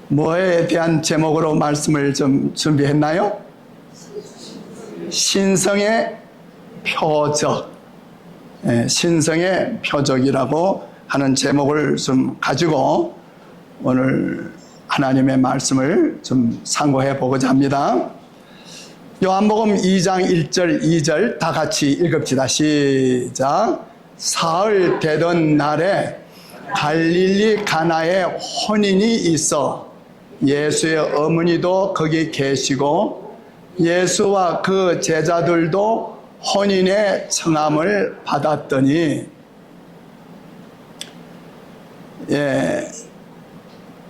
뭐에 대한 제목으로 말씀을 좀 준비했나요? 신성의 표적. 신성의 표적이라고 하는 제목을 좀 가지고 오늘 하나님의 말씀을 좀 상고해 보고자 합니다. 요한복음 2장 1절 2절 다 같이 읽읍시다. 시작. 사흘 되던 날에 갈릴리 가나에 혼인이 있어 예수의 어머니도 거기 계시고 예수와 그 제자들도 혼인의 청함을 받았더니,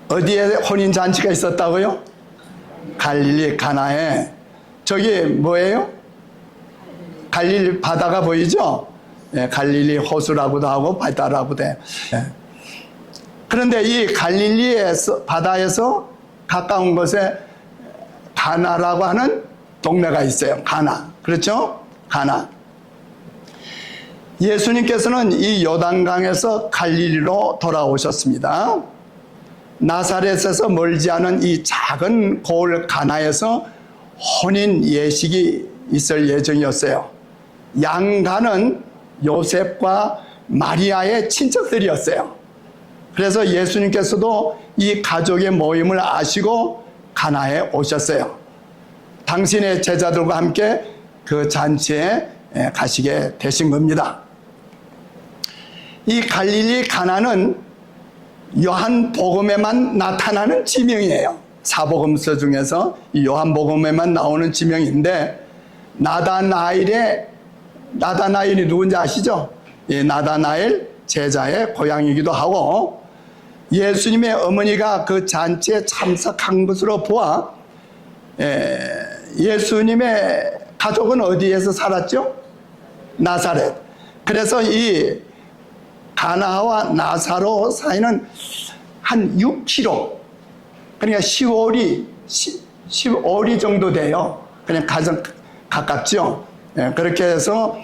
어디에 혼인 잔치가 있었다고요? 갈릴리 가나에. 저기 뭐예요? 갈릴리 바다가 보이죠? 갈릴리 호수라고도 하고 바다라고도 해요. 그런데 이 갈릴리에서 바다에서 가까운 곳에 가나라고 하는 동네가 있어요. 가나. 그렇죠? 가나. 예수님께서는 이 요단강에서 갈릴리로 돌아오셨습니다. 나사렛에서 멀지 않은 이 작은 고을 가나에서 혼인 예식이 있을 예정이었어요. 양가는 요셉과 마리아의 친척들이었어요. 그래서 예수님께서도 이 가족의 모임을 아시고 가나에 오셨어요. 당신의 제자들과 함께 그 잔치에 가시게 되신 겁니다. 이 갈릴리 가나는 요한복음에만 나타나는 지명이에요. 사복음서 중에서 이 요한복음에만 나오는 지명인데, 나다나엘이 누군지 아시죠? 나다나엘 제자의 고향이기도 하고, 예수님의 어머니가 그 잔치에 참석한 것으로 보아 예수님의 가족은 어디에서 살았죠? 나사렛. 그래서 이 가나와 나사로 사이는 한 6km, 그러니까 15리 정도 돼요. 그냥 가장 가깝죠. 그렇게 해서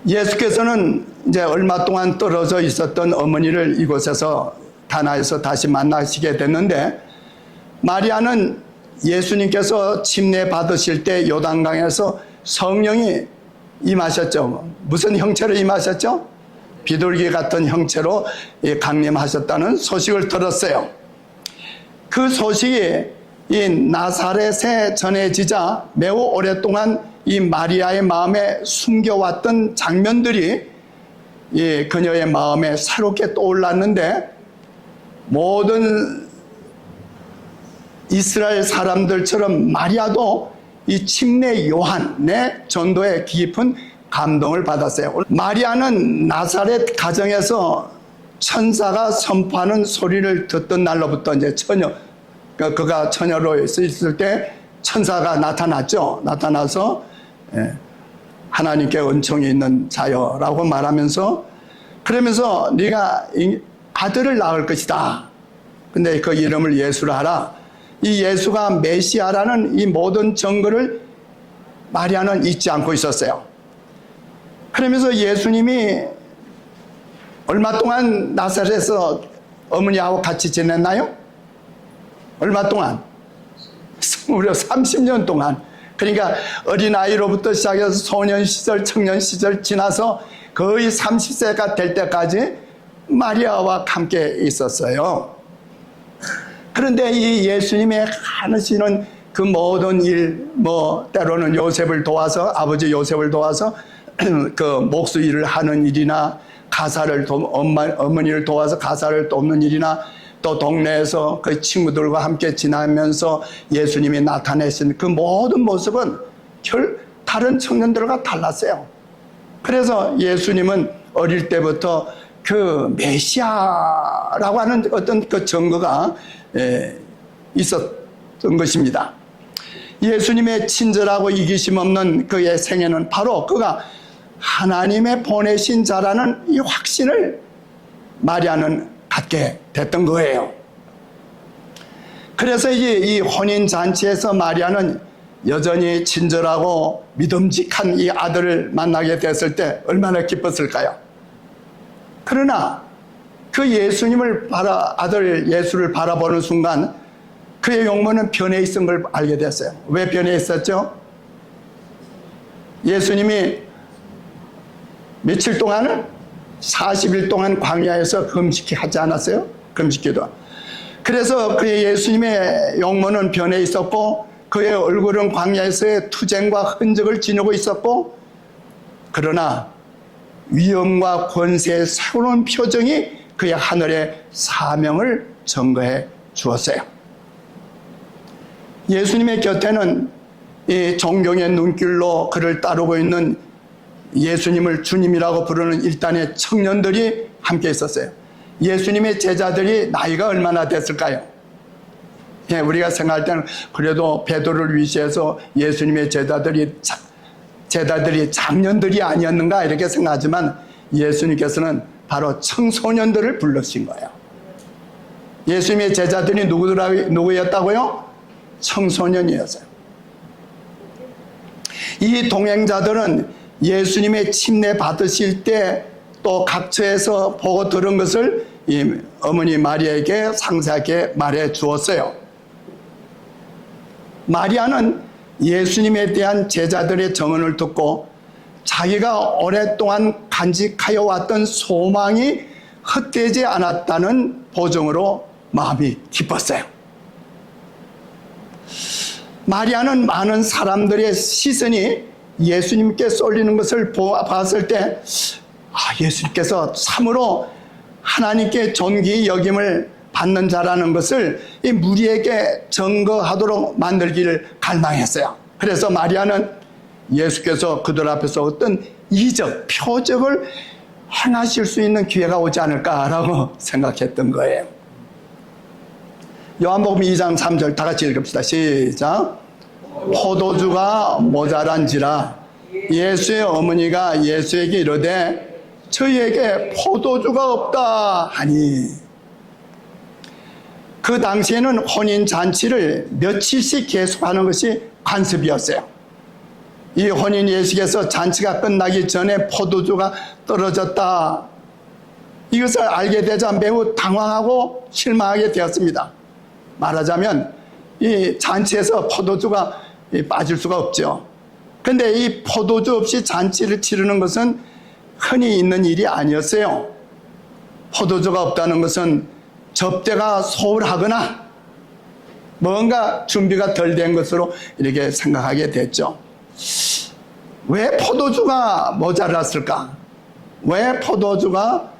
예수께서는 이제 얼마 동안 떨어져 있었던 어머니를 이곳에서 가나에서 다시 만나시게 됐는데, 마리아는 예수님께서 침례 받으실 때 요단강에서 성령이 임하셨죠. 무슨 형체로 임하셨죠? 비둘기 같은 형체로 강림하셨다는 소식을 들었어요. 그 소식이 이 나사렛에 전해지자 매우 오랫동안 이 마리아의 마음에 숨겨왔던 장면들이 그녀의 마음에 새롭게 떠올랐는데, 모든 이스라엘 사람들처럼 마리아도 이 침례 요한의 전도에 깊은 감동을 받았어요. 마리아는 나사렛 가정에서 천사가 선포하는 소리를 듣던 날로부터 이제 그가 처녀로 있을 때 천사가 나타났죠. 나타나서 하나님께 은총이 있는 자여라고 말하면서, 그러면서 네가 아들을 낳을 것이다. 근데 그 이름을 예수라 하라. 이 예수가 메시아라는 이 모든 증거를 마리아는 잊지 않고 있었어요. 그러면서 예수님이 얼마 동안 나사렛에서 어머니하고 같이 지냈나요? 얼마 동안? 무려 30년 동안. 그러니까 어린아이로부터 시작해서 소년 시절, 청년 시절 지나서 거의 30세가 될 때까지 마리아와 함께 있었어요. 그런데 이 예수님의 하시는 그 모든 일, 때로는 요셉을 도와서, 아버지 요셉을 도와서 그 목수 일을 하는 일이나, 어머니를 도와서 가사를 돕는 일이나, 또 동네에서 그 친구들과 함께 지나면서 예수님이 나타내신 그 모든 모습은 다른 청년들과 달랐어요. 그래서 예수님은 어릴 때부터 그 메시아라고 하는 어떤 그 증거가 있었던 것입니다. 예수님의 친절하고 이기심 없는 그의 생애는 바로 그가 하나님의 보내신 자라는 이 확신을 마리아는 갖게 됐던 거예요. 그래서 이제 이 혼인잔치에서 마리아는 여전히 친절하고 믿음직한 이 아들을 만나게 됐을 때 얼마나 기뻤을까요? 그러나 그 예수님을 아들 예수를 바라보는 순간 그의 용모는 변해 있은 걸 알게 됐어요. 왜 변해 있었죠? 예수님이 며칠 동안 40일 동안 광야에서 금식하지 않았어요? 금식기도. 그래서 그의 예수님의 용모는 변해 있었고 그의 얼굴은 광야에서의 투쟁과 흔적을 지니고 있었고, 그러나 위엄과 권세의 새로운 표정이 그의 하늘의 사명을 증거해 주었어요. 예수님의 곁에는 이 존경의 눈길로 그를 따르고 있는 예수님을 주님이라고 부르는 일단의 청년들이 함께 있었어요. 예수님의 제자들이 나이가 얼마나 됐을까요? 예, 우리가 생각할 때는 그래도 베드로를 위시해서 예수님의 제자들이 장년들이 아니었는가 이렇게 생각하지만 예수님께서는 바로 청소년들을 불러신 거예요. 예수님의 제자들이 누구였다고요? 청소년이었어요. 이 동행자들은 예수님의 침례 받으실 때 또 각처에서 보고 들은 것을 이 어머니 마리아에게 상세하게 말해 주었어요. 마리아는 예수님에 대한 제자들의 증언을 듣고 자기가 오랫동안 간직하여 왔던 소망이 헛되지 않았다는 보증으로 마음이 기뻤어요. 마리아는 많은 사람들의 시선이 예수님께 쏠리는 것을 봤을 때 예수님께서 참으로 하나님께 존귀 여김을 받는 자라는 것을 이 무리에게 증거하도록 만들기를 갈망했어요. 그래서 마리아는 예수께서 그들 앞에서 어떤 이적, 표적을 행하실 수 있는 기회가 오지 않을까라고 생각했던 거예요. 요한복음 2장 3절 다 같이 읽읍시다. 시작. 포도주가 모자란지라 예수의 어머니가 예수에게 이르되 저희에게 포도주가 없다 하니, 그 당시에는 혼인잔치를 며칠씩 계속하는 것이 관습이었어요. 이 혼인 예식에서 잔치가 끝나기 전에 포도주가 떨어졌다, 이것을 알게 되자 매우 당황하고 실망하게 되었습니다. 말하자면 이 잔치에서 포도주가 빠질 수가 없죠. 그런데 이 포도주 없이 잔치를 치르는 것은 흔히 있는 일이 아니었어요. 포도주가 없다는 것은 접대가 소홀하거나 뭔가 준비가 덜 된 것으로 이렇게 생각하게 됐죠. 왜 포도주가 모자랐을까? 왜 포도주가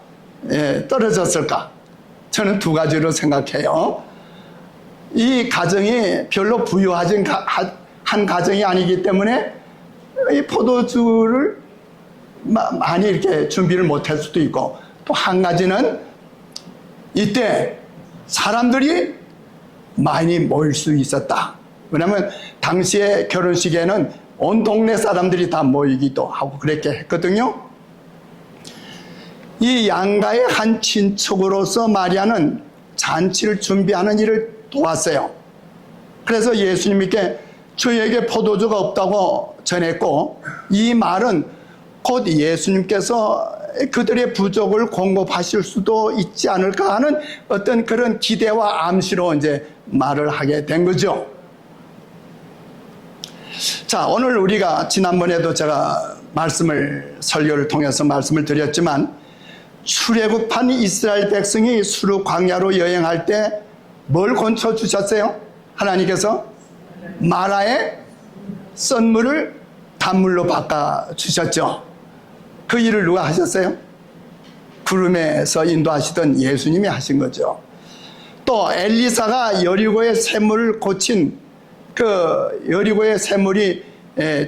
떨어졌을까? 저는 두 가지로 생각해요. 이 가정이 별로 부유하진 한 가정이 아니기 때문에 이 포도주를 많이 이렇게 준비를 못할 수도 있고, 또 한 가지는 이때 사람들이 많이 모일 수 있었다. 왜냐하면 당시에 결혼식에는 온 동네 사람들이 다 모이기도 하고 그렇게 했거든요. 이 양가의 한 친척으로서 마리아는 잔치를 준비하는 일을 도왔어요. 그래서 예수님께 저희에게 포도주가 없다고 전했고, 이 말은 곧 예수님께서 그들의 부족을 공급하실 수도 있지 않을까 하는 어떤 그런 기대와 암시로 이제 말을 하게 된 거죠. 자, 오늘 우리가 지난번에도 제가 설교를 통해서 말씀을 드렸지만, 출애굽한 이스라엘 백성이 수르 광야로 여행할 때 뭘 건쳐 주셨어요? 하나님께서 마라의 썬물을 단물로 바꿔 주셨죠. 그 일을 누가 하셨어요? 구름에서 인도하시던 예수님이 하신 거죠. 또 엘리사가 여리고의 샘물을 고친 그 여리고의 샘물이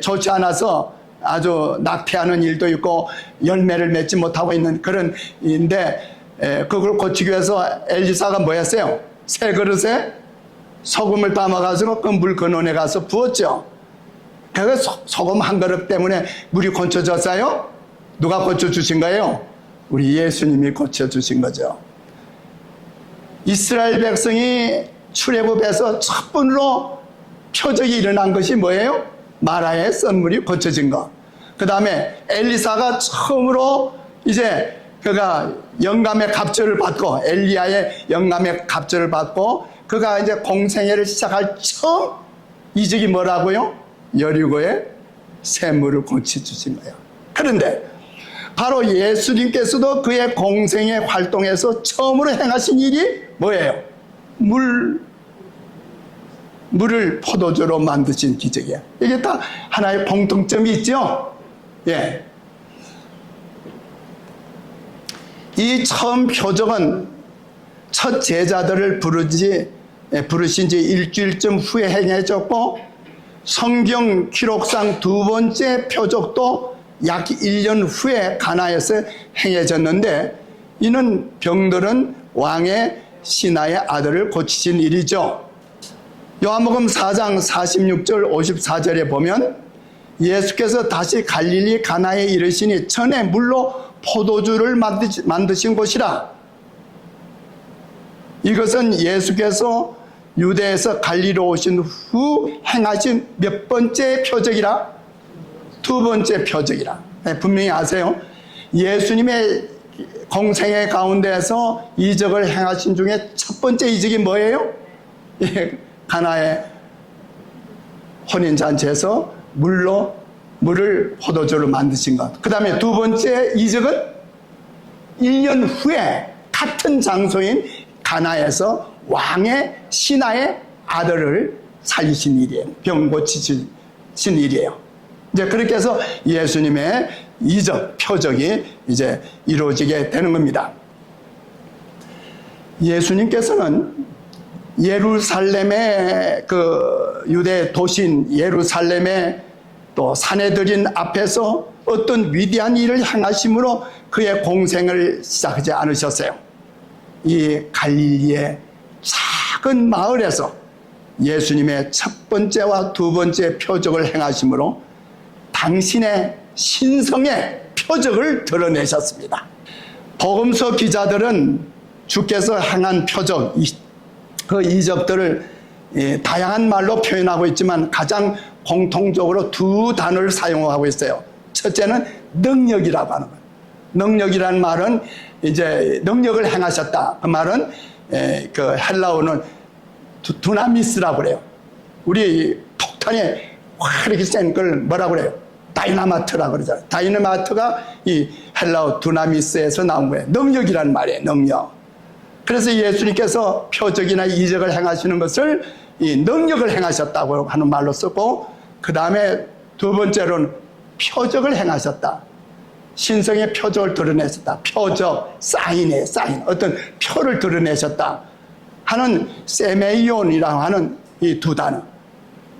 좋지 않아서 아주 낙태하는 일도 있고 열매를 맺지 못하고 있는 그런 일인데, 그걸 고치기 위해서 엘리사가 뭐 했어요? 새 그릇에 소금을 담아가지고 그 물 근원에 가서 부었죠. 그 소금 한 그릇 때문에 물이 고쳐졌어요? 누가 고쳐주신 거예요? 우리 예수님이 고쳐주신 거죠. 이스라엘 백성이 출애굽에서 첫 번으로 표적이 일어난 것이 뭐예요? 마라의 썬물이 고쳐진 것. 그 다음에 엘리사가 처음으로 이제 그가 영감의 갑절을 받고 엘리야의 영감의 갑절을 받고 그가 이제 공생애를 시작할 처음 이적이 뭐라고요? 여리고의 샘물을 고쳐주신 거예요. 그런데 바로 예수님께서도 그의 공생애 활동에서 처음으로 행하신 일이 뭐예요? 물을 포도주로 만드신 기적이에요. 이게 다 하나의 공통점이 있죠? 예. 이 처음 표적은 첫 제자들을 부르신 지 일주일쯤 후에 행해졌고, 성경 기록상 두 번째 표적도 약 1년 후에 가나에서 행해졌는데, 이는 병들은 왕의 신하의 아들을 고치신 일이죠. 요한복음 4장 46절 54절에 보면 예수께서 다시 갈릴리 가나에 이르시니 전에 물로 포도주를 만드신 곳이라. 이것은 예수께서 유대에서 갈리로 오신 후 행하신 몇 번째 표적이라? 두 번째 표적이라. 네, 분명히 아세요. 예수님의 공생애 가운데서 이적을 행하신 중에 첫 번째 이적이 뭐예요? 예, 가나의 혼인잔치에서 물을 포도주로 만드신 것. 그 다음에 두 번째 이적은 1년 후에 같은 장소인 가나에서 왕의 신하의 아들을 살리신 일이에요. 병 고치신 일이에요. 이제 그렇게 해서 예수님의 이적, 표적이 이제 이루어지게 되는 겁니다. 예수님께서는 예루살렘의 그 유대 도시인 예루살렘의 또 사내들인 앞에서 어떤 위대한 일을 행하심으로 그의 공생을 시작하지 않으셨어요. 이 갈릴리의 작은 마을에서 예수님의 첫 번째와 두 번째 표적을 행하심으로 당신의 신성의 표적을 드러내셨습니다. 복음서 기자들은 주께서 행한 표적, 그 이적들을 다양한 말로 표현하고 있지만 가장 공통적으로 두 단어를 사용하고 있어요. 첫째는 능력이라고 하는 거예요. 능력이라는 말은 이제 능력을 행하셨다. 그 말은 그 헬라어는 두나미스라고 그래요. 우리 폭탄이 확 이렇게 센 걸 뭐라고 그래요? 다이나마트라고 그러잖아요. 다이나마트가 이 헬라어 두나미스에서 나온 거예요. 능력이라는 말이에요. 능력. 그래서 예수님께서 표적이나 이적을 행하시는 것을 이 능력을 행하셨다고 하는 말로 쓰고, 그 다음에 두 번째로는 표적을 행하셨다. 신성의 표적을 드러내셨다. 표적, 사인이에요. 사인. 어떤 표를 드러내셨다 하는 세메이온이라고 하는 이 두 단어.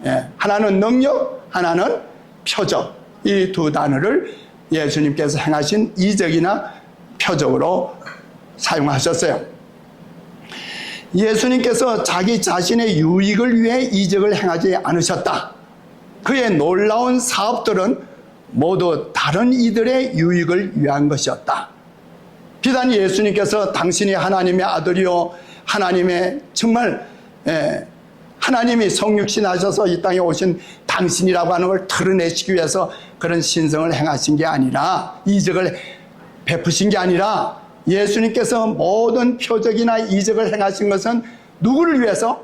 예. 하나는 능력, 하나는 표적. 이 두 단어를 예수님께서 행하신 이적이나 표적으로 사용하셨어요. 예수님께서 자기 자신의 유익을 위해 이적을 행하지 않으셨다. 그의 놀라운 사업들은 모두 다른 이들의 유익을 위한 것이었다. 비단 예수님께서 당신이 하나님의 아들이요, 하나님의 정말 하나님이 성육신 하셔서 이 땅에 오신 당신이라고 하는 걸 드러내시기 위해서 그런 신성을 행하신 게 아니라, 이적을 베푸신 게 아니라, 예수님께서 모든 표적이나 이적을 행하신 것은 누구를 위해서?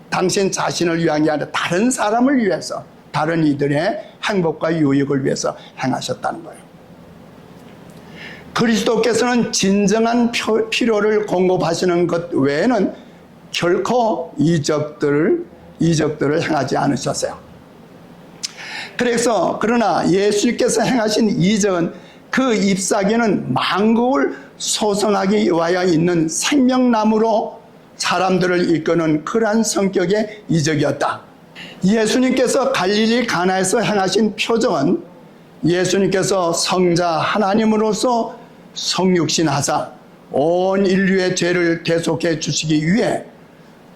당신 자신을 위한 게 아니라 다른 사람을 위해서, 다른 이들의 행복과 유익을 위해서 행하셨다는 거예요. 그리스도께서는 진정한 필요를 공급하시는 것 외에는 결코 이적들을 행하지 않으셨어요. 그래서 그러나 예수님께서 행하신 이적은 그 잎사귀는 만국을 소성하기 위하여 있는 생명나무로 사람들을 이끄는 그러한 성격의 이적이었다. 예수님께서 갈릴리 가나에서 행하신 표적은 예수님께서 성자 하나님으로서 성육신하사 온 인류의 죄를 대속해 주시기 위해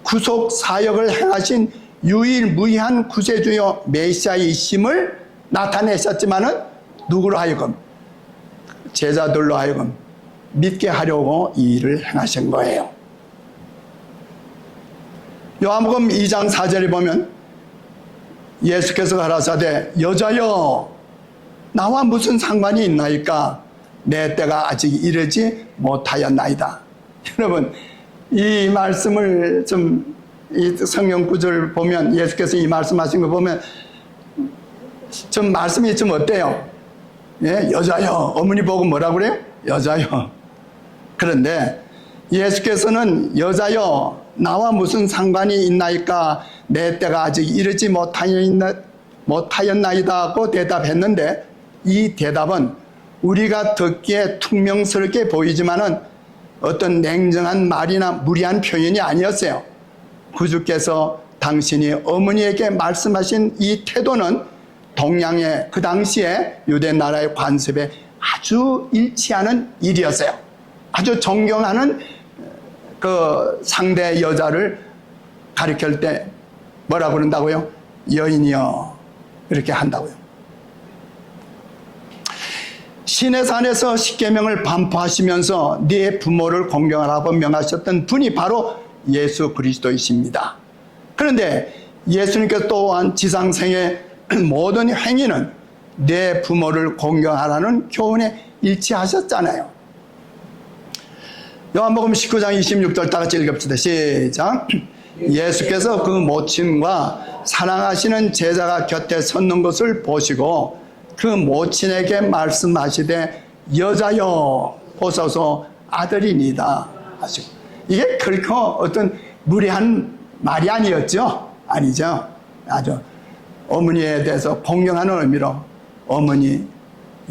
구속 사역을 행하신 유일무이한 구세주여 메시아이심을 나타내셨지만은 누구로 하여금? 제자들로 하여금 믿게 하려고 이 일을 행하신 거예요. 요한복음 2장 4절에 보면 예수께서 가라사대 여자여 나와 무슨 상관이 있나이까? 내 때가 아직 이르지 못하였나이다. 여러분, 이 말씀을 이 성경 구절 보면, 예수께서 이 말씀하신 거 보면 좀 말씀이 좀 어때요? 예, 여자여. 어머니 보고 뭐라 그래요? 여자여. 그런데 예수께서는 여자여, 나와 무슨 상관이 있나이까? 내 때가 아직 이르지 못하였나이다 하고 대답했는데, 이 대답은 우리가 듣기에 퉁명스럽게 보이지만은 어떤 냉정한 말이나 무리한 표현이 아니었어요. 구주께서 당신이 어머니에게 말씀하신 이 태도는 동양의 그 당시에 유대 나라의 관습에 아주 일치하는 일이었어요. 아주 존경하는 그 상대 여자를 가리킬 때 뭐라고 그런다고요? 여인이여, 이렇게 한다고요. 시내산에서 십계명을 반포하시면서 네 부모를 공경하라고 명하셨던 분이 바로 예수 그리스도이십니다. 그런데 예수님께서 또한 지상생의 모든 행위는 내 부모를 공경하라는 교훈에 일치하셨잖아요. 요한복음 19장 26절 다 같이 읽읍시다. 시작. 예수께서 그 모친과 사랑하시는 제자가 곁에 섰는 것을 보시고 그 모친에게 말씀하시되 여자여 보소서 아들이니다 하시고, 이게 결코 어떤 무례한 말이 아니었죠? 아니죠. 아주 어머니에 대해서 공경하는 의미로 어머니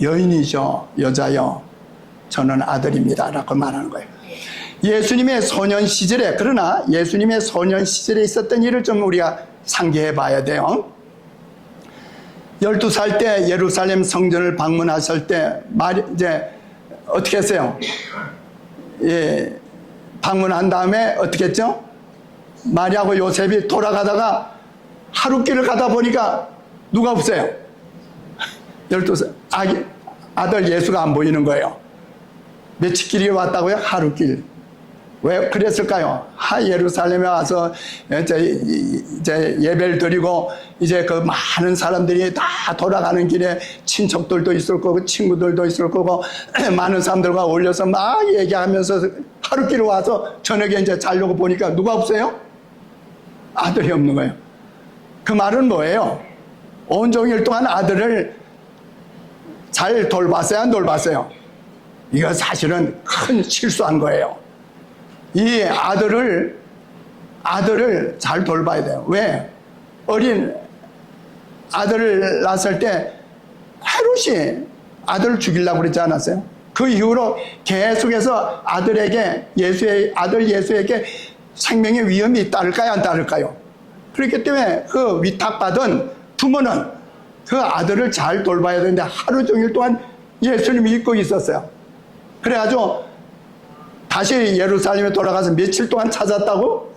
여인이죠, 여자여, 저는 아들입니다 라고 말하는 거예요. 예수님의 소년 시절에, 그러나 예수님의 소년 시절에 있었던 일을 좀 우리가 상기해 봐야 돼요. 12살 때 예루살렘 성전을 방문하실 때 이제 어떻게 했어요? 예, 방문한 다음에 어떻게 했죠? 마리아하고 요셉이 돌아가다가 하룻길을 가다 보니까 누가 없어요? 12살 아들 예수가 안 보이는 거예요. 며칠 길이 왔다고요? 하룻길. 왜 그랬을까요? 예루살렘에 와서 이제 예배를 드리고 이제 그 많은 사람들이 다 돌아가는 길에 친척들도 있을 거고 친구들도 있을 거고 많은 사람들과 어울려서 막 얘기하면서 하룻길 와서 저녁에 이제 자려고 보니까 누가 없어요? 아들이 없는 거예요. 그 말은 뭐예요? 온종일 동안 아들을 잘 돌봤어요? 안 돌봤어요? 이거 사실은 큰 실수한 거예요. 이 아들을 잘 돌봐야 돼요. 왜? 어린 아들을 낳았을 때 헤롯이 아들을 죽이려고 그러지 않았어요? 그 이후로 계속해서 아들 예수에게 생명의 위험이 따를까요? 안 따를까요? 그렇기 때문에 그 위탁받은 부모는 그 아들을 잘 돌봐야 되는데 하루 종일 동안 예수님이 잊고 있었어요. 그래가지고 다시 예루살렘에 돌아가서 며칠 동안 찾았다고?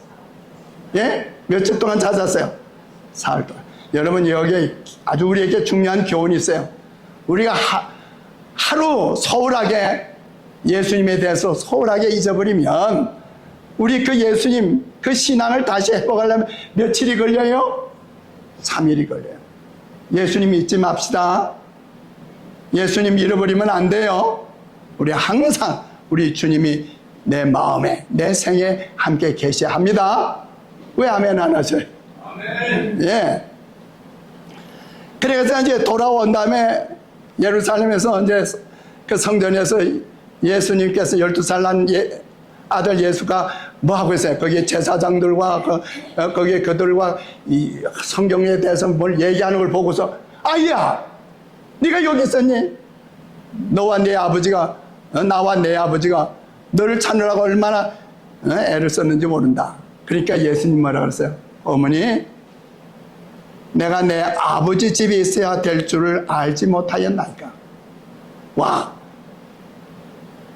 예? 며칠 동안 찾았어요? 사흘 동안. 여러분, 여기에 아주 우리에게 중요한 교훈이 있어요. 우리가 하루 소홀하게 예수님에 대해서 소홀하게 잊어버리면 우리 그 예수님 그 신앙을 다시 회복하려면 며칠이 걸려요? 3일이 걸려요. 예수님 잊지 맙시다. 예수님 잃어버리면 안 돼요. 우리 항상 우리 주님이 내 마음에, 내 생에 함께 계셔야 합니다. 왜 아멘 안 하셔요? 아멘. 예. 그래서 이제 돌아온 다음에 예루살렘에서 이제 그 성전에서 예수님께서 12살 난 아들 예수가 뭐 하고 있어요? 거기에 제사장들과 거기에 그들과 이 성경에 대해서 뭘 얘기하는 걸 보고서, 아이야, 네가 여기 있었니? 나와 내 아버지가 너를 찾느라고 얼마나 애를 썼는지 모른다. 그러니까 예수님 뭐라 그랬어요? 어머니, 내가 내 아버지 집에 있어야 될 줄을 알지 못하였나이까. 와,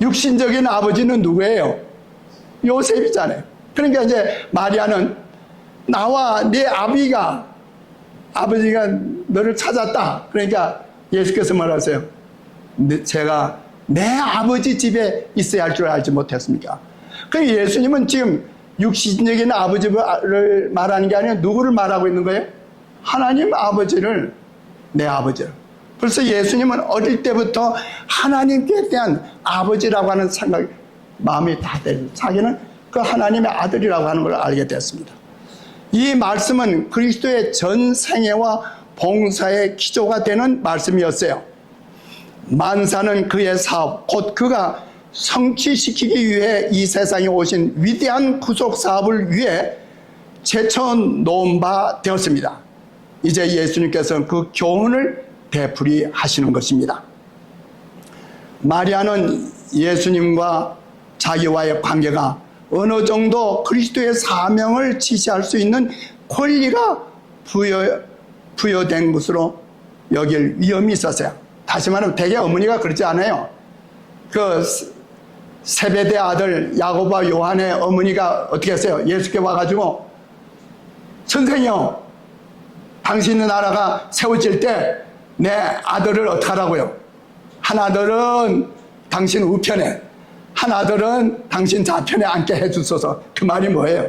육신적인 아버지는 누구예요? 요셉이잖아요. 그러니까 이제 마리아는 나와 네 아버지가 너를 찾았다. 그러니까 예수께서 뭐라 하세요? 제가 내 아버지 집에 있어야 할 줄 알지 못했습니까? 그러니까 예수님은 지금 육신적인 아버지를 말하는 게 아니라 누구를 말하고 있는 거예요? 하나님 아버지를, 내 아버지를. 벌써 예수님은 어릴 때부터 하나님께 대한 아버지라고 하는 생각, 마음이 다 되고 자기는 그 하나님의 아들이라고 하는 걸 알게 됐습니다. 이 말씀은 그리스도의 전 생애와 봉사의 기초가 되는 말씀이었어요. 만사는 그의 사업, 곧 그가 성취시키기 위해 이 세상에 오신 위대한 구속 사업을 위해 제쳐놓은 바 되었습니다. 이제 예수님께서는 그 교훈을 되풀이 하시는 것입니다. 마리아는 예수님과 자기와의 관계가 어느 정도 그리스도의 사명을 지시할 수 있는 권리가 부여된 것으로 여길 위험이 있었어요. 다시 말하면 대개 어머니가 그렇지 않아요. 그 세베대 아들 야고보와 요한의 어머니가 어떻게 했어요? 예수께 와가지고 선생이요, 당신의 나라가 세워질 때 내 아들을 어떻게 하라고요? 한 아들은 당신 우편에, 한 아들은 당신 좌편에 앉게 해주소서. 그 말이 뭐예요?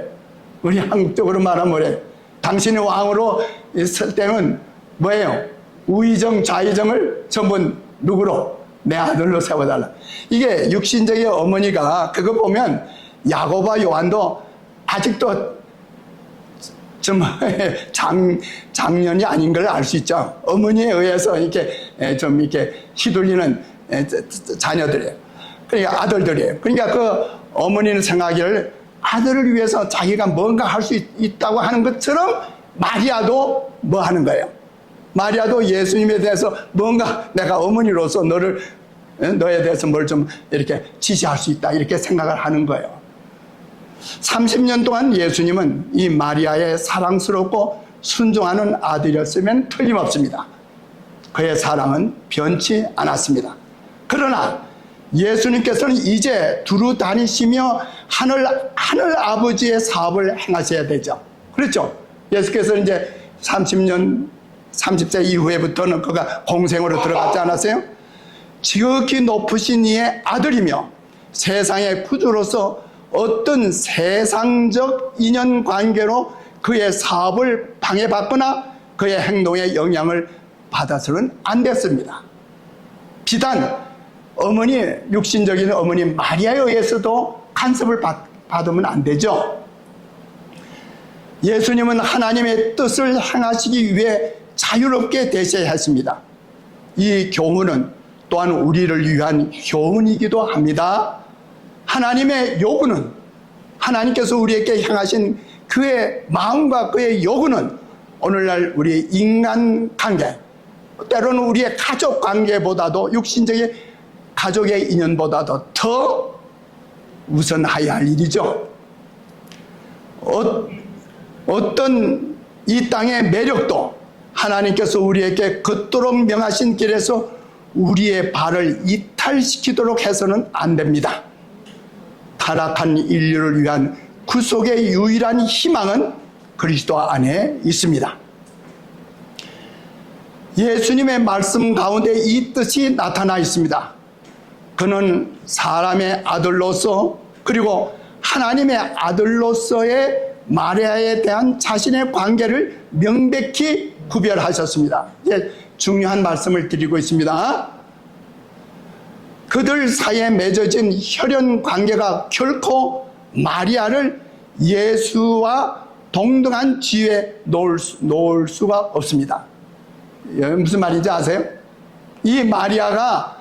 우리 한국적으로 말하면 뭐래요? 당신이 왕으로 있을 때는 뭐예요? 우의정 좌의정을 전부 누구로? 내 아들로 세워달라. 이게 육신적인 어머니가 그거 보면 야고보와 요한도 아직도 좀 장년이 아닌 걸 알 수 있죠. 어머니에 의해서 이렇게 좀 이렇게 휘둘리는 자녀들이에요. 그러니까 아들들이에요. 그러니까 그 어머니는 생각하기를 아들을 위해서 자기가 뭔가 할 수 있다고 하는 것처럼 마리아도 뭐 하는 거예요? 마리아도 예수님에 대해서 뭔가 내가 어머니로서 너에 대해서 뭘 좀 이렇게 지시할 수 있다, 이렇게 생각을 하는 거예요. 30년 동안 예수님은 이 마리아의 사랑스럽고 순종하는 아들이었으면 틀림없습니다. 그의 사랑은 변치 않았습니다. 그러나 예수님께서는 이제 두루 다니시며 하늘 아버지의 사업을 행하셔야 되죠. 그렇죠? 예수께서는 이제 30세 이후에부터는 그가 공생으로 들어갔지 않았어요? 지극히 높으신 이의 아들이며 세상의 구주로서 어떤 세상적 인연관계로 그의 사업을 방해받거나 그의 행동에 영향을 받아서는 안 됐습니다. 비단 어머니, 육신적인 어머니 마리아에 의해서도 간섭을 받으면 안 되죠. 예수님은 하나님의 뜻을 행하시기 위해 자유롭게 되셔야 했습니다. 이 교훈은 또한 우리를 위한 교훈이기도 합니다. 하나님의 요구는, 하나님께서 우리에게 향하신 그의 마음과 그의 요구는 오늘날 우리 인간관계, 때로는 우리의 가족관계보다도, 육신적인 가족의 인연보다도 더 우선해야 할 일이죠. 어떤 이 땅의 매력도 하나님께서 우리에게 걷도록 명하신 길에서 우리의 발을 이탈시키도록 해서는 안 됩니다. 타락한 인류를 위한 구속의 유일한 희망은 그리스도 안에 있습니다. 예수님의 말씀 가운데 이 뜻이 나타나 있습니다. 그는 사람의 아들로서, 그리고 하나님의 아들로서의 마리아에 대한 자신의 관계를 명백히 구별하셨습니다. 이제 중요한 말씀을 드리고 있습니다. 그들 사이에 맺어진 혈연 관계가 결코 마리아를 예수와 동등한 지위에 놓을 수가 없습니다. 무슨 말인지 아세요? 이 마리아가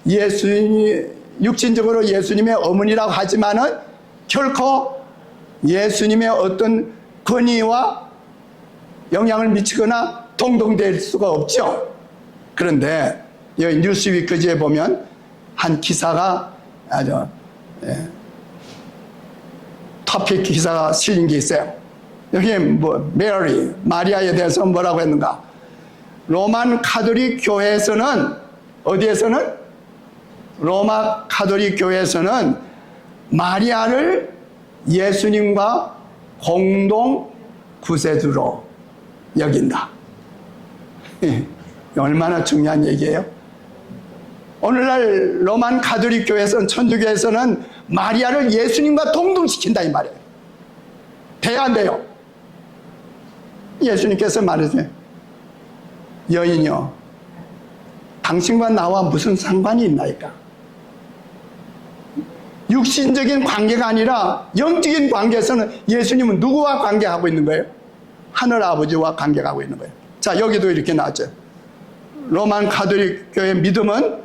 예수님이 육신적으로 예수님의 어머니라고 하지만은 결코 예수님의 어떤 권위와 영향을 미치거나 동등될 수가 없죠. 그런데 여기 뉴스위크지에 보면 한 기사가 아주 토픽 기사가 실린 게 있어요. 여기 마리아에 대해서 뭐라고 했는가? 로만 가톨릭 교회에서는, 어디에서는? 로마 가톨릭 교회에서는 마리아를 예수님과 공동 구세주로 여긴다. 얼마나 중요한 얘기예요? 오늘날 로만 가톨릭 교회에서는, 천주교에서는 마리아를 예수님과 동등시킨다 이 말이에요. 돼야 안 돼요? 예수님께서 말하세요. 여인이여, 당신과 나와 무슨 상관이 있나이까? 육신적인 관계가 아니라 영적인 관계에서는 예수님은 누구와 관계하고 있는 거예요? 하늘 아버지와 관계하고 있는 거예요. 자, 여기도 이렇게 나왔죠. 로만 가톨릭 교회 믿음은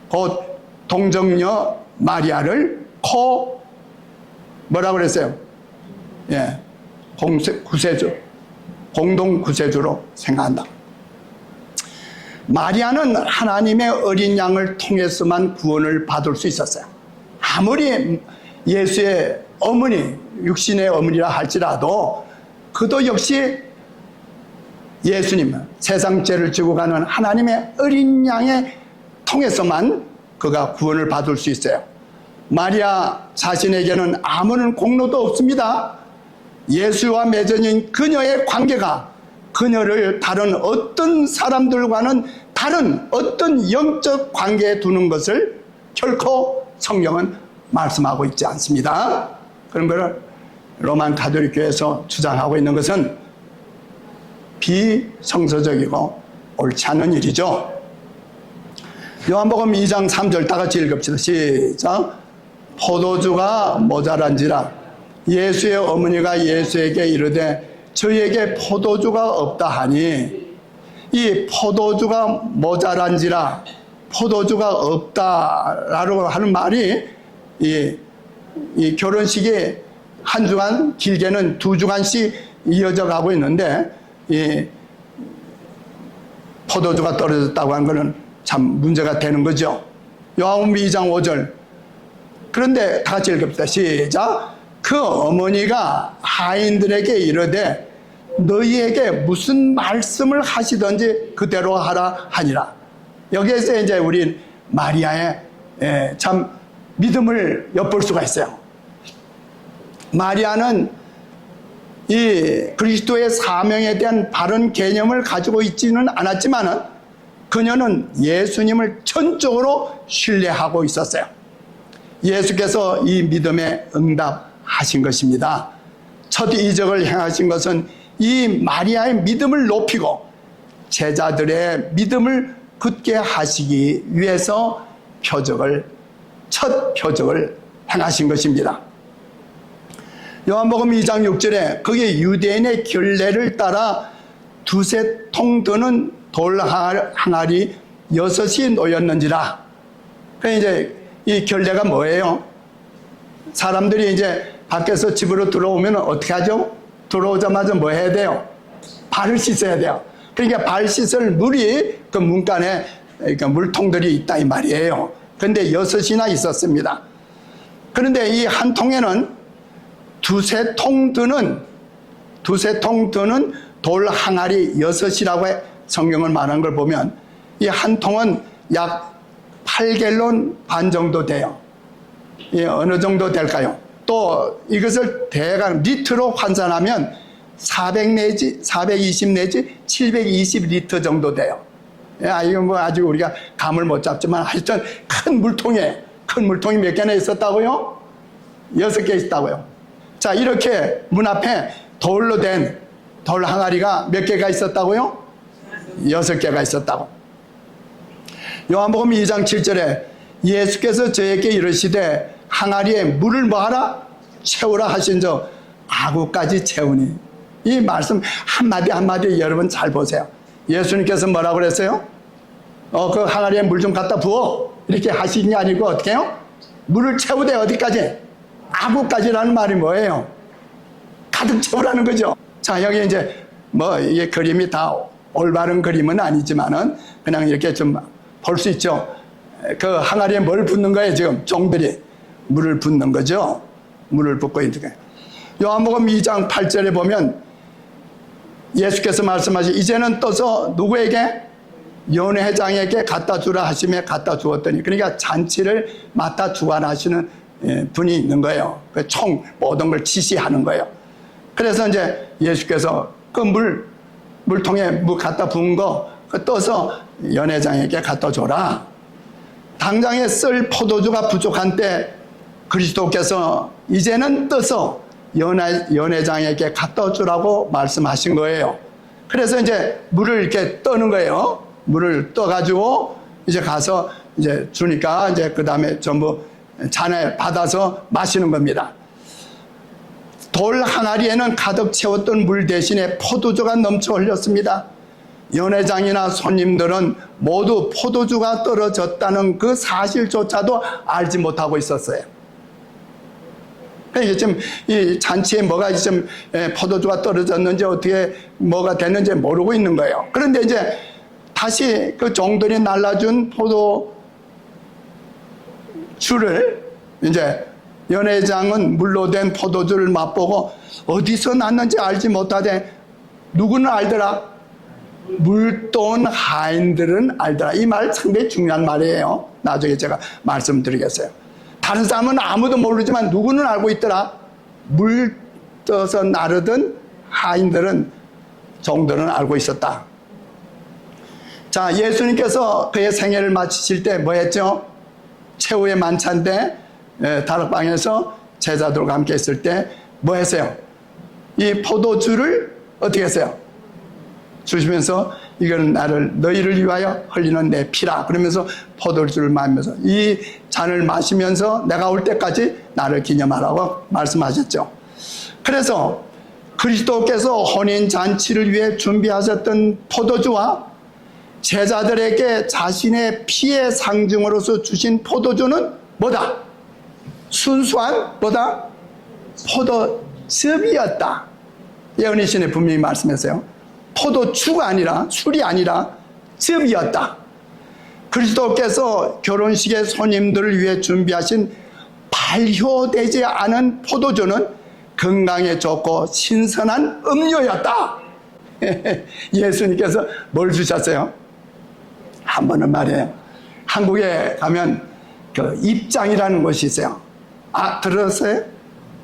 곧 동정녀 마리아를 뭐라고 그랬어요? 예, 구세주, 공동 구세주로 생각한다. 마리아는 하나님의 어린 양을 통해서만 구원을 받을 수 있었어요. 아무리 예수의 어머니, 육신의 어머니라 할지라도 그도 역시 예수님, 세상 죄를 지고 가는 하나님의 어린 양에 통해서만 그가 구원을 받을 수 있어요. 마리아 자신에게는 아무런 공로도 없습니다. 예수와 맺어진 그녀의 관계가 그녀를 다른 어떤 사람들과는 다른 어떤 영적 관계에 두는 것을 결코 성경은 말씀하고 있지 않습니다. 그런 것을 로만 가톨릭 교회에서 주장하고 있는 것은 비성서적이고 옳지 않은 일이죠. 요한복음 2장 3절 다 같이 읽읍시다. 시작. 포도주가 모자란지라 예수의 어머니가 예수에게 이르되 저희에게 포도주가 없다 하니, 이 포도주가 모자란지라, 포도주가 없다라고 하는 말이 이 결혼식이 한 주간, 길게는 2주간씩 이어져 가고 있는데, 이 포도주가 떨어졌다고 하는 것은 참 문제가 되는 거죠. 요한복음 2장 5절. 그런데 다 같이 읽읍시다. 시작. 그 어머니가 하인들에게 이르되 너희에게 무슨 말씀을 하시든지 그대로 하라 하니라. 여기에서 이제 우리 마리아의 참 믿음을 엿볼 수가 있어요. 마리아는 이 그리스도의 사명에 대한 바른 개념을 가지고 있지는 않았지만 그녀는 예수님을 전적으로 신뢰하고 있었어요. 예수께서 이 믿음에 응답하신 것입니다. 첫 이적을 행하신 것은 이 마리아의 믿음을 높이고 제자들의 믿음을 굳게 하시기 위해서 첫 표적을 행하신 것입니다. 요한복음 2장 6절에 거기에 유대인의 결례를 따라 두세 통 드는 돌 항아리 6이 놓였는지라. 그러니까 이제 이 결례가 뭐예요? 사람들이 이제 밖에서 집으로 들어오면 어떻게 하죠? 들어오자마자 뭐 해야 돼요? 발을 씻어야 돼요. 그러니까 발 씻을 물이 그 문간에 그러니까 물통들이 있다 이 말이에요. 그런데 6이나 있었습니다. 그런데 이 한 통에는 두세 통 드는 돌 항아리 6이라고 성경을 말한 걸 보면 이 한 통은 약 8갤론 반 정도 돼요. 어느 정도 될까요? 또 이것을 대강 리터로 환산하면 420 내지 720리터 정도 돼요. 이건 뭐 아직 우리가 감을 못 잡지만 하여튼 큰 물통이 몇 개나 있었다고요? 6개 있다고요. 자, 이렇게 문 앞에 돌로 된 돌 항아리가 몇 개가 있었다고요? 6개가 있었다고. 요한복음 2장 7절에 예수께서 저에게 이르시되 항아리에 물을 뭐하라? 채우라 하신즉 아구까지 채우니. 이 말씀 한마디 한마디 여러분 잘 보세요. 예수님께서 뭐라고 그랬어요? 그 항아리에 물 좀 갖다 부어 이렇게 하시는 게 아니고 어떻게 해요? 물을 채우되 어디까지? 아구까지라는 말이 뭐예요? 가득 채우라는 거죠. 자, 여기 이제 뭐 이게 그림이 다 올바른 그림은 아니지만은 그냥 이렇게 좀 볼 수 있죠. 그 항아리에 뭘 붓는 거예요? 지금 종들이 물을 붓는 거죠. 물을 붓고 있는 거예요. 요한복음 2장 8절에 보면 예수께서 말씀하시 이제는 떠서 누구에게? 연회장에게 갖다 주라 하시며 갖다 주었더니, 그러니까 잔치를 맡아 주관하시는 분이 있는 거예요. 그 총 모든 걸 지시하는 거예요. 그래서 이제 예수께서 그 물통에 물 갖다 부은 거 떠서 연회장에게 갖다 줘라. 당장에 쓸 포도주가 부족한 때 그리스도께서 이제는 떠서 연회장에게 갖다 주라고 말씀하신 거예요. 그래서 이제 물을 이렇게 떠는 거예요. 물을 떠가지고 이제 가서 이제 주니까 이제 그 다음에 전부 잔에 받아서 마시는 겁니다. 돌 항아리에는 가득 채웠던 물 대신에 포도주가 넘쳐 흘렸습니다. 연회장이나 손님들은 모두 포도주가 떨어졌다는 그 사실조차도 알지 못하고 있었어요. 이게 지금 이 잔치에 뭐가 좀 포도주가 떨어졌는지 어떻게 뭐가 됐는지 모르고 있는 거예요. 그런데 이제 다시 그 종들이 날라준 포도주를 이제 연회장은 물로 된 포도주를 맛보고 어디서 났는지 알지 못하되 누구는 알더라? 물돈 하인들은 알더라. 이 말 상당히 중요한 말이에요. 나중에 제가 말씀드리겠어요. 다른 사람은 아무도 모르지만 누구는 알고 있더라? 물 떠서 나르던 하인들은 종들은 알고 있었다. 자, 예수님께서 그의 생애를 마치실 때 뭐 했죠? 최후의 만찬 때 다락방에서 제자들과 함께 있을 때 뭐 했어요? 이 포도주를 어떻게 했어요? 주시면서 이거는 너희를 위하여 흘리는 내 피라. 그러면서 포도주를 마시면서 이 잔을 마시면서 내가 올 때까지 나를 기념하라고 말씀하셨죠. 그래서 그리스도께서 혼인잔치를 위해 준비하셨던 포도주와 제자들에게 자신의 피의 상징으로서 주신 포도주는 뭐다? 순수한 뭐다? 포도즙이었다. 예언의 신에 분명히 말씀했어요. 포도주가 아니라 술이 아니라 즙이었다. 그리스도께서 결혼식의 손님들을 위해 준비하신 발효되지 않은 포도주는 건강에 좋고 신선한 음료였다. 예수님께서 뭘 주셨어요? 한 번은 말이에요. 한국에 가면 그 입장이라는 곳이 있어요. 아, 들었어요?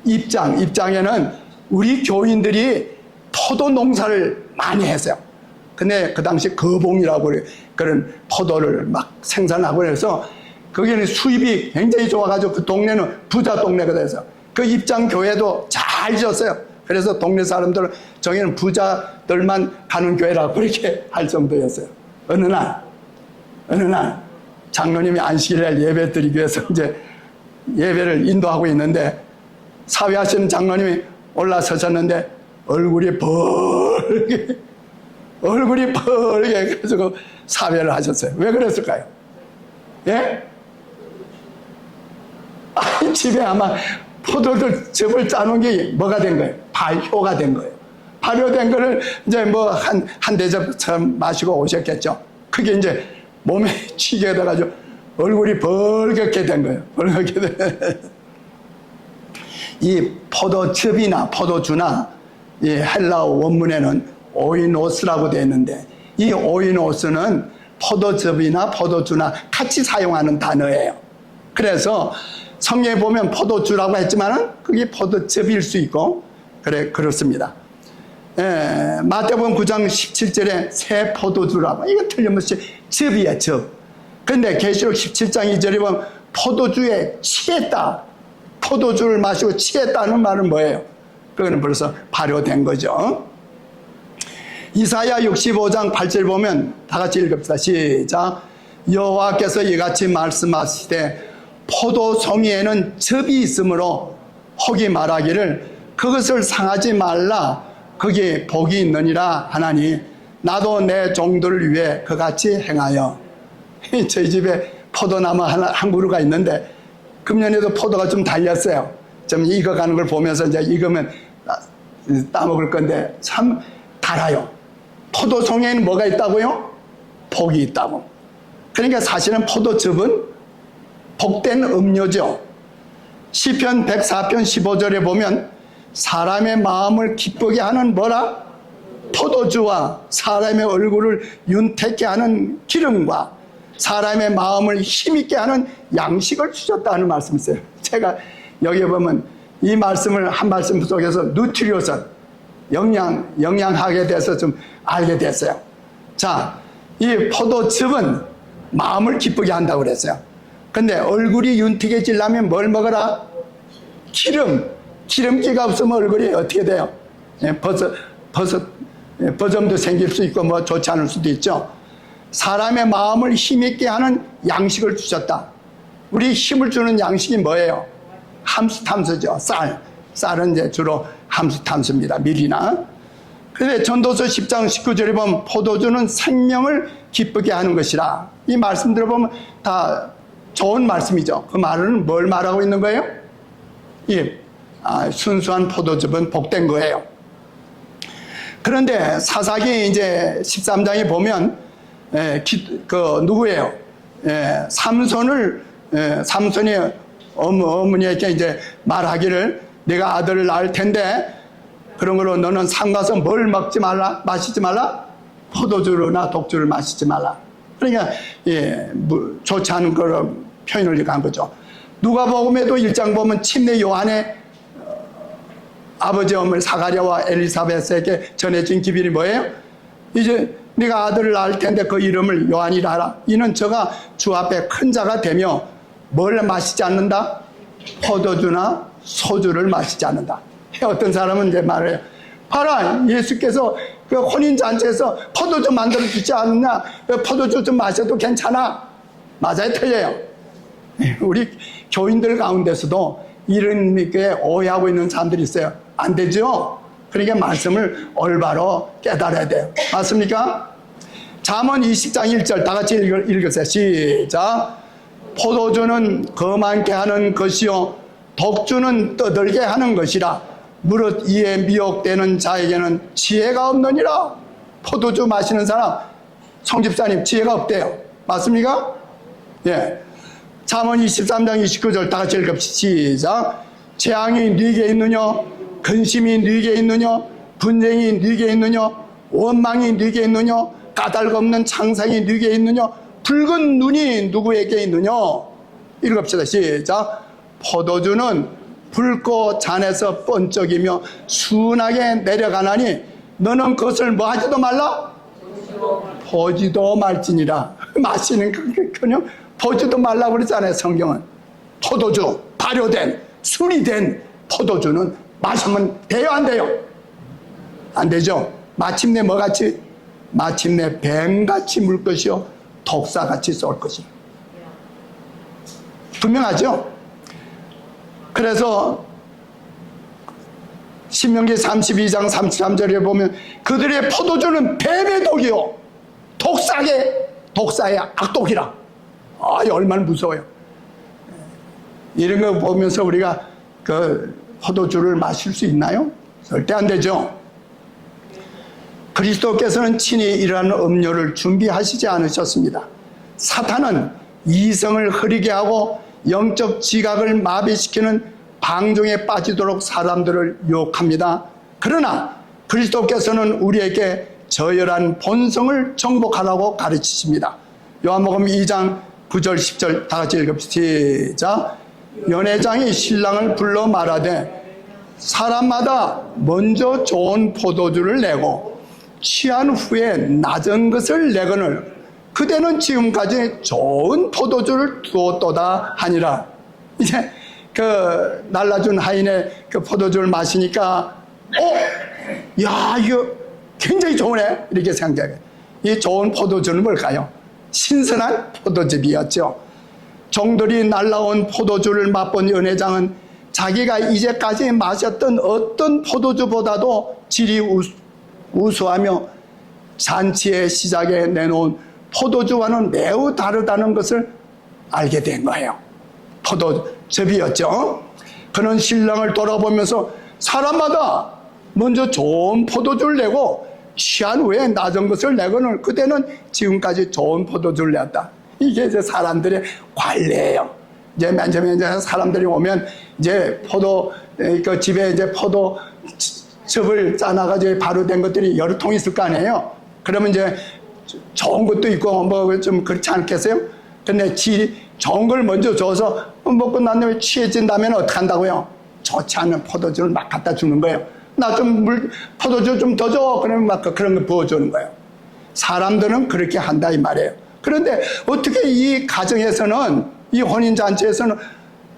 입장에는 우리 교인들이 포도 농사를 많이 했어요. 근데 그 당시 거봉이라고 그런 포도를 막 생산하고 그래서 거기는 수입이 굉장히 좋아가지고 그 동네는 부자 동네가 돼서 그 입장 교회도 잘 지었어요. 그래서 동네 사람들은 저기는 부자들만 가는 교회라고 그렇게 할 정도였어요. 어느 날 장로님이 안식일에 예배 드리기 위해서 이제 예배를 인도하고 있는데 사회하시는 장로님이 올라서셨는데 얼굴이 벌게 해가지고 사회를 하셨어요. 왜 그랬을까요? 예? 아니, 집에 아마 포도들 즙을 짜놓은 게 뭐가 된 거예요? 발효가 된 거예요. 발효된 거를 이제 뭐 한 대접처럼 마시고 오셨겠죠. 그게 이제 몸에 치게 돼가지고 얼굴이 벌겋게 된 거예요. 벌겋게 된. 이 포도즙이나 포도주나 이 헬라어 원문에는 오이노스라고 되어 있는데 이 오이노스는 포도즙이나 포도주나 같이 사용하는 단어예요. 그래서 성경에 보면 포도주라고 했지만은 그게 포도즙일 수 있고 그렇습니다. 마태복음 9장 17절에 새 포도주라고, 이거 틀림없이 즙이에요, 즙. 근데 계시록 17장 2절에 보면 포도주에 취했다. 포도주를 마시고 취했다는 말은 뭐예요? 그거는 벌써 발효된 거죠. 이사야 65장 8절 보면 다 같이 읽읍시다. 시작. 여호와께서 이같이 말씀하시되 포도송이에는 즙이 있으므로 혹이 말하기를 그것을 상하지 말라, 거기에 복이 있느니라 하나니 나도 내 종들을 위해 그같이 행하여. 저희 집에 포도나무 한 그루가 있는데 금년에도 포도가 좀 달렸어요. 좀 익어가는 걸 보면서 이제 익으면 따먹을 건데 참 달아요. 포도송에는 뭐가 있다고요? 복이 있다고. 그러니까 사실은 포도즙은 복된 음료죠. 시편 104편 15절에 보면 사람의 마음을 기쁘게 하는 뭐라? 포도주와 사람의 얼굴을 윤택게 하는 기름과 사람의 마음을 힘있게 하는 양식을 주셨다는 말씀이 있어요. 제가 여기 보면 이 말씀을 한 말씀 속에서 누트리오선, 영양학에 대해서 좀 알게 됐어요. 자, 이 포도즙은 마음을 기쁘게 한다고 그랬어요. 근데 얼굴이 윤택해지려면 뭘 먹어라? 기름기가 없으면 얼굴이 어떻게 돼요? 버섯 버점도 생길 수 있고 뭐 좋지 않을 수도 있죠. 사람의 마음을 힘있게 하는 양식을 주셨다. 우리 힘을 주는 양식이 뭐예요? 함수탐수죠. 쌀은 이제 주로 함수탐수입니다. 밀이나. 그런데 전도서 10장 19절에 보면 포도주는 생명을 기쁘게 하는 것이라. 이 말씀 들어보면 다 좋은 말씀이죠. 그 말은 뭘 말하고 있는 거예요? 순수한 포도즙은 복된 거예요. 그런데 사사기 이제 13장에 보면 누구예요? 삼손이 어머니에게 이제 말하기를 내가 아들을 낳을 텐데 그런 걸로 너는 산 가서 뭘 먹지 말라, 마시지 말라, 포도주나 독주를 마시지 말라. 그러니까 좋지 않은 걸 표현을 한 거죠. 누가복음에도 1장 보면 침례 요한의 아버지 어머니 사가랴와 엘리사벳에게 전해진 기별이 뭐예요? 이제 네가 아들을 낳을 텐데 그 이름을 요한이라 하라. 이는 저가 주 앞에 큰 자가 되며 뭘 마시지 않는다? 포도주나 소주를 마시지 않는다. 어떤 사람은 이제 말해요. 봐라, 예수께서 그 혼인잔치에서 포도주 만들어 주지 않느냐? 포도주 좀 마셔도 괜찮아. 맞아요, 틀려요. 우리 교인들 가운데서도 이런 게 오해하고 있는 사람들이 있어요. 안 되죠? 그러니까 말씀을 올바로 깨달아야 돼요. 맞습니까? 잠언 20장 1절 다 같이 읽으세요. 시작. 포도주는 거만케 하는 것이요 독주는 떠들게 하는 것이라. 무릇 이에 미혹되는 자에게는 지혜가 없느니라. 포도주 마시는 사람 성집사님 지혜가 없대요. 맞습니까? 예. 잠언 23장 29절 다 같이 읽읍시다. 시작. 재앙이 네게 있느냐? 근심이 네게 있느냐? 분쟁이 네게 있느냐? 원망이 네게 있느냐? 까닭없는 창상이 네게 있느냐? 붉은 눈이 누구에게 있느냐? 읽읍시다. 시작. 포도주는 붉고 잔에서 번쩍이며 순하게 내려가나니 너는 그것을 뭐 하지도 말라? 보지도 말지니라. 마시는 그냥 보지도 말라고 그러잖아요. 성경은. 포도주, 발효된 술이 된 포도주는 마시면 돼요, 안 돼요? 안 되죠. 마침내 뭐같이? 마침내 뱀같이 물 것이요 독사같이 쏠 것이요. 분명하죠. 그래서 신명기 32장 33절에 보면 그들의 포도주는 뱀의 독이요 독사의 악독이라. 얼마나 무서워요. 이런 거 보면서 우리가 그 포도주를 마실 수 있나요? 절대 안 되죠. 그리스도께서는 친히 이러한 음료를 준비하시지 않으셨습니다. 사탄은 이성을 흐리게 하고 영적 지각을 마비시키는 방종에 빠지도록 사람들을 유혹합니다. 그러나 그리스도께서는 우리에게 저열한 본성을 정복하라고 가르치십니다. 요한복음 2장 9절 10절 다 같이 읽읍시다. 시작. 연회장이 신랑을 불러 말하되 사람마다 먼저 좋은 포도주를 내고 취한 후에 낮은 것을 내거늘 그대는 지금까지 좋은 포도주를 두었도다 하니라. 이제 그 날라준 하인의 그 포도주를 마시니까 야 이거 굉장히 좋으네 이렇게 생각해. 이 좋은 포도주는 뭘까요? 신선한 포도즙이었죠. 종들이 날라온 포도주를 맛본 연회장은 자기가 이제까지 마셨던 어떤 포도주보다도 질이 우수하며 잔치의 시작에 내놓은 포도주와는 매우 다르다는 것을 알게 된 거예요. 포도즙이었죠. 그는 신랑을 돌아보면서 사람마다 먼저 좋은 포도주를 내고 취한 후에 낮은 것을 내고는 그대는 지금까지 좋은 포도주를 냈다. 이게 이제 사람들의 관례예요. 이제 맨 처음에 이제 사람들이 오면 이제 그 집에 이제 포도즙을 짜놔가지고 바로 된 것들이 여러 통 있을 거 아니에요. 그러면 이제 좋은 것도 있고 뭐 좀 그렇지 않겠어요? 근데 좋은 걸 먼저 줘서 먹고 난 다음에 취해진다면 어떻게 한다고요? 좋지 않은 포도주를 막 갖다 주는 거예요. 나 좀 포도주 좀 더 줘. 그러면 막 그런 거 부어주는 거예요. 사람들은 그렇게 한다 이 말이에요. 그런데 어떻게 이 가정에서는 이 혼인잔치에서는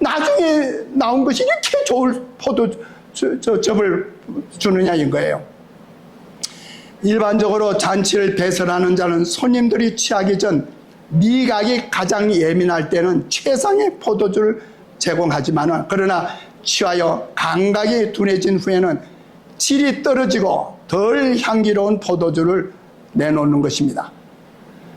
나중에 나온 것이 이렇게 좋은 포도즙을 주느냐인 거예요. 일반적으로 잔치를 배설하는 자는 손님들이 취하기 전 미각이 가장 예민할 때는 최상의 포도주를 제공하지만, 그러나 취하여 감각이 둔해진 후에는 질이 떨어지고 덜 향기로운 포도주를 내놓는 것입니다.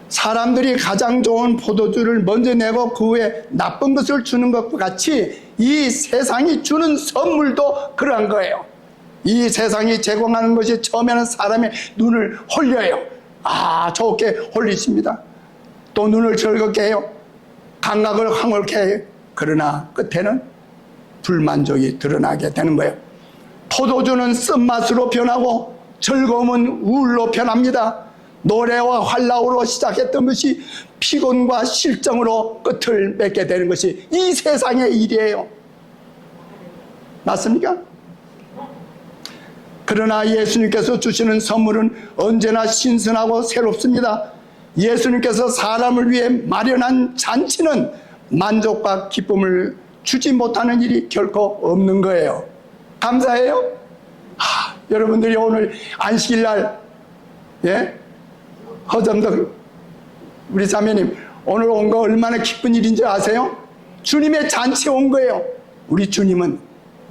사람들이 가장 좋은 포도주를 먼저 내고 그 후에 나쁜 것을 주는 것과 같이 이 세상이 주는 선물도 그러한 거예요. 이 세상이 제공하는 것이 처음에는 사람의 눈을 홀려요. 좋게 홀리십니다. 또 눈을 즐겁게 해요. 감각을 황홀케 해요. 그러나 끝에는 불만족이 드러나게 되는 거예요. 포도주는 쓴맛으로 변하고 즐거움은 우울로 변합니다. 노래와 활락으로 시작했던 것이 피곤과 실정으로 끝을 맺게 되는 것이 이 세상의 일이에요. 맞습니까? 그러나 예수님께서 주시는 선물은 언제나 신선하고 새롭습니다. 예수님께서 사람을 위해 마련한 잔치는 만족과 기쁨을 주지 못하는 일이 결코 없는 거예요. 감사해요? 여러분들이 오늘 안식일날, 허점덕 우리 자매님 오늘 온 거 얼마나 기쁜 일인지 아세요? 주님의 잔치에 온 거예요. 우리 주님은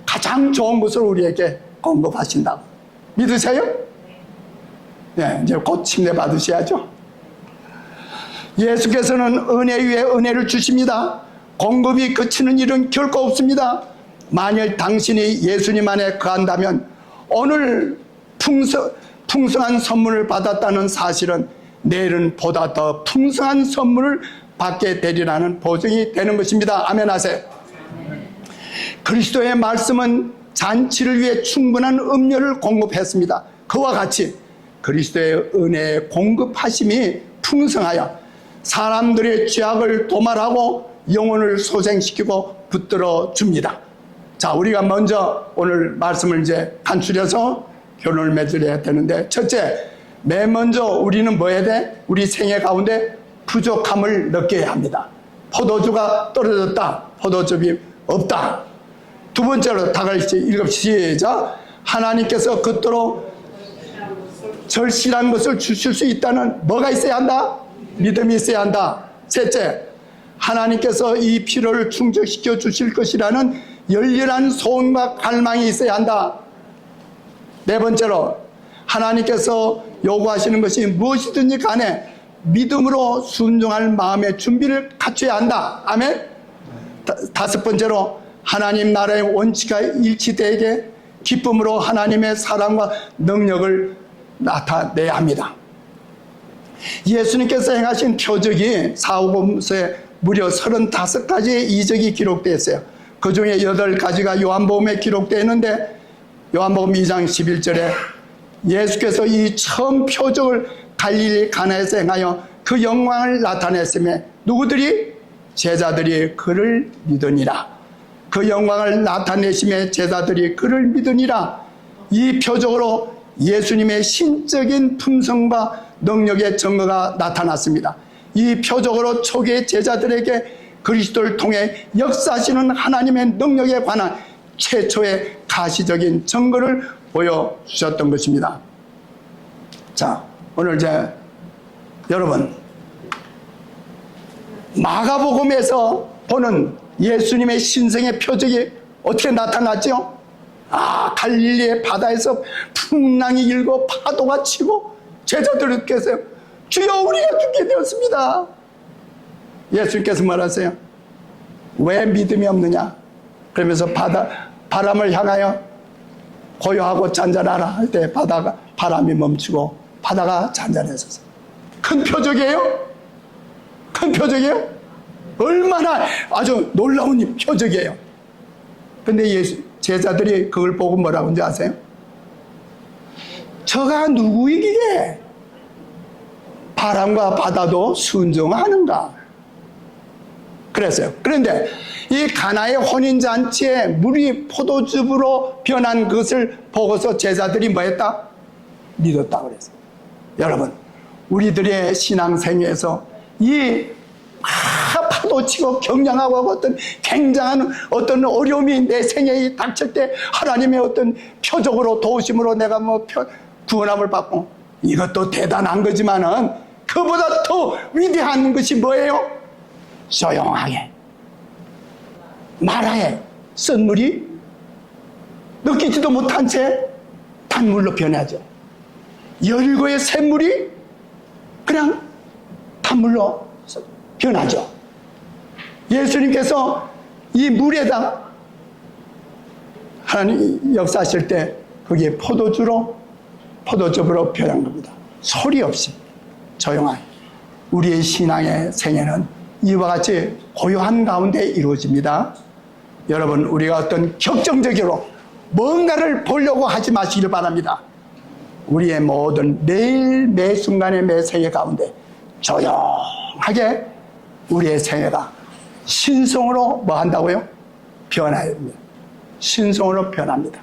가장 좋은 것을 우리에게 공급하신다고 믿으세요? 네, 이제 곧 침례 받으셔야죠. 예수께서는 은혜 위에 은혜를 주십니다. 공급이 그치는 일은 결코 없습니다. 만일 당신이 예수님 안에 거한다면 오늘 풍성한 선물을 받았다는 사실은 내일은 보다 더 풍성한 선물을 받게 되리라는 보증이 되는 것입니다. 아멘 하세요. 그리스도의 말씀은 잔치를 위해 충분한 음료를 공급했습니다. 그와 같이 그리스도의 은혜의 공급하심이 풍성하여 사람들의 죄악을 도말하고 영혼을 소생시키고 붙들어 줍니다. 자, 우리가 먼저 오늘 말씀을 이제 간추려서 결론을 맺으려야 되는데, 첫째, 맨 먼저 우리는 뭐 해야 돼? 우리 생애 가운데 부족함을 느껴야 합니다. 포도주가 떨어졌다. 포도즙이 없다. 두 번째로 다 같이 읽읍시다. 하나님께서 그토록 절실한 것을 주실 수 있다는 뭐가 있어야 한다? 믿음이 있어야 한다. 셋째, 하나님께서 이 필요를 충족시켜 주실 것이라는 열렬한 소원과 갈망이 있어야 한다. 네 번째로, 하나님께서 요구하시는 것이 무엇이든지 간에 믿음으로 순종할 마음의 준비를 갖춰야 한다. 아멘. 다섯 번째로, 하나님 나라의 원칙과 일치되게 기쁨으로 하나님의 사랑과 능력을 나타내야 합니다. 예수님께서 행하신 표적이 사복음서에 무려 35가지의 이적이 기록되어 있어요. 그 중에 8가지가 요한복음에 기록되어 있는데, 요한복음 2장 11절에 예수께서 이 처음 표적을 갈릴리 가나에서 행하여 그 영광을 나타냈음에 누구들이? 제자들이 그를 믿으니라. 그 영광을 나타내심에 제자들이 그를 믿으니라. 이 표적으로 예수님의 신적인 품성과 능력의 증거가 나타났습니다. 이 표적으로 초기의 제자들에게 그리스도를 통해 역사하시는 하나님의 능력에 관한 최초의 가시적인 증거를 보여주셨던 것입니다. 자, 오늘 이제 여러분, 마가복음에서 보는 예수님의 신성의 표적이 어떻게 나타났죠? 갈릴리의 바다에서 풍랑이 일고 파도가 치고 제자들께서 주여 우리가 죽게 되었습니다. 예수님께서 말하세요. 왜 믿음이 없느냐? 그러면서 바람을 향하여 고요하고 잔잔하라 할 때 바람이 멈추고 바다가 잔잔해졌어요. 큰 표적이에요? 큰 표적이에요? 얼마나 아주 놀라운 표적이에요. 근데 제자들이 그걸 보고 뭐라고 하는지 아세요? 저가 누구이기에 바람과 바다도 순종하는가? 그랬어요. 그런데 이 가나의 혼인잔치에 물이 포도즙으로 변한 것을 보고서 제자들이 뭐 했다? 믿었다 그랬어요. 여러분, 우리들의 신앙생애에서 이 파도치고 경량하고 어떤 굉장한 어떤 어려움이 내 생애에 닥칠 때 하나님의 어떤 표적으로 도우심으로 내가 구원함을 받고 이것도 대단한 거지만은 그보다 더 위대한 것이 뭐예요? 조용하게 마라에 쓴 물이 느끼지도 못한 채 단물로 변하죠. 여리고의 샘물이 그냥 단물로 변하죠. 예수님께서 이 물에다 하나님 역사하실 때 그게 포도즙으로 변한 겁니다. 소리 없이 조용하게. 우리의 신앙의 생애는 이와 같이 고요한 가운데 이루어집니다. 여러분, 우리가 어떤 격정적으로 뭔가를 보려고 하지 마시길 바랍니다. 우리의 모든 매일 매 순간의 매 생애 가운데 조용하게 우리의 생애가 신성으로 뭐 한다고요? 변화야 됩니다. 신성으로 변합니다.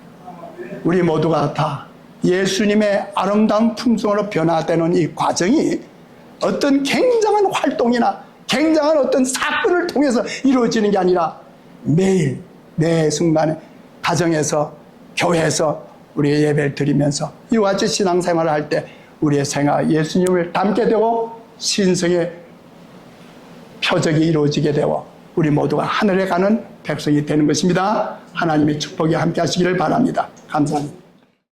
우리 모두가 다 예수님의 아름다운 품성으로 변화되는 이 과정이 어떤 굉장한 활동이나 굉장한 어떤 사건을 통해서 이루어지는 게 아니라 매일 매 순간에 가정에서 교회에서 우리의 예배를 드리면서 이와 같이 신앙생활을 할 때 우리의 생활 예수님을 닮게 되고 신성의 표적이 이루어지게 되고 우리 모두가 하늘에 가는 백성이 되는 것입니다. 하나님의 축복이 함께 하시기를 바랍니다. 감사합니다.